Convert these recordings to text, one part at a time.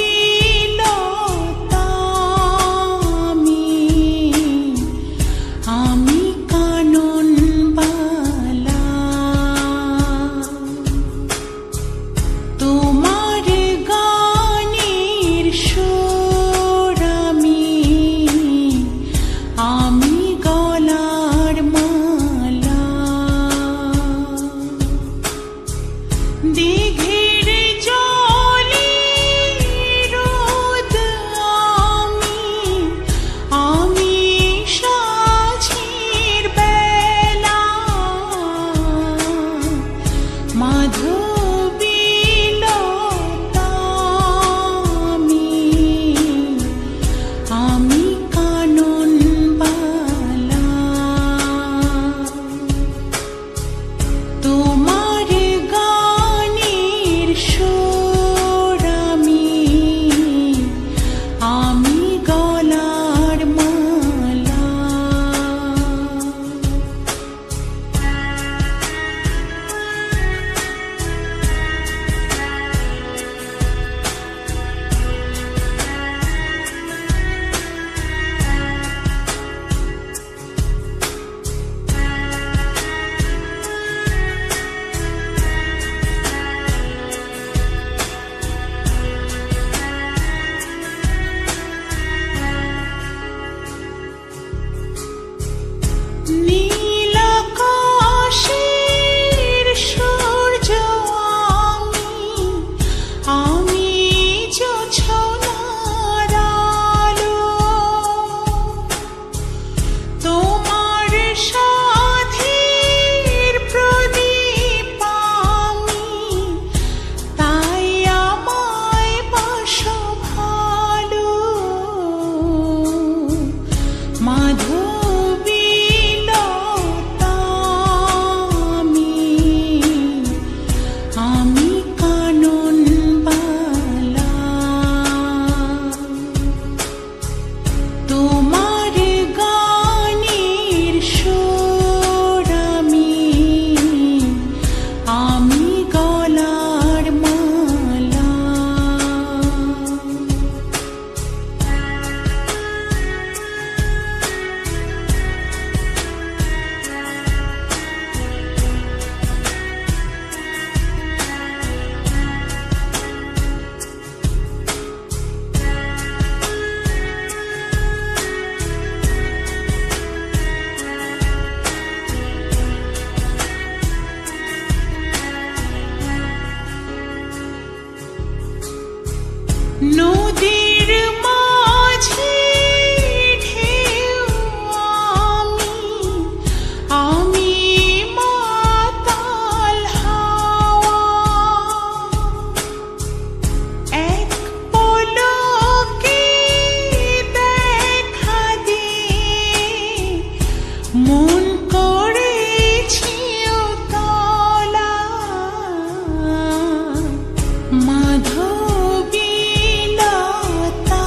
মাধবীলতা আমি কানন বালা তোমার গানের সুর আমি গলার মালা দিঘির জলে রোদ আমি সাঁঝের বেলা মাধবীলতা আমি কানন বালা তোমার গানের সুর আমি গলার মালা নীল আকাশের সূর্য আমি জোছনার আলো তোমার সাথীর প্রদীপ তাই আমায় বাসো ভালো মাধবীলতা আমি কানন বালা তোমার গানের সুর আমি গলার মালা নদীর মাঝে ঢেউ আমি মাতাল হাওয়া এক পলকে দেখা দিয়ে মন করেছি উতলা মাধবীলতা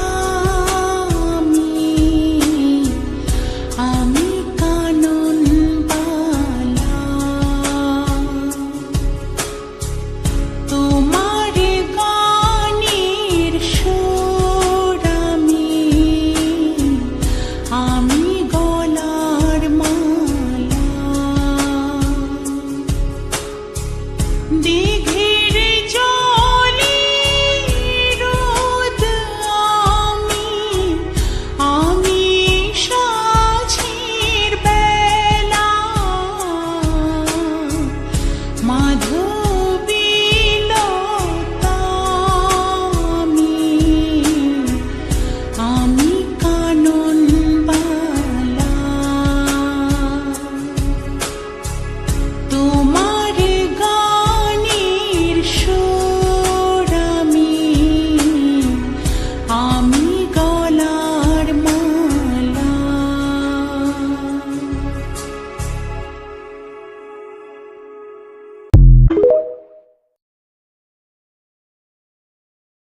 আমি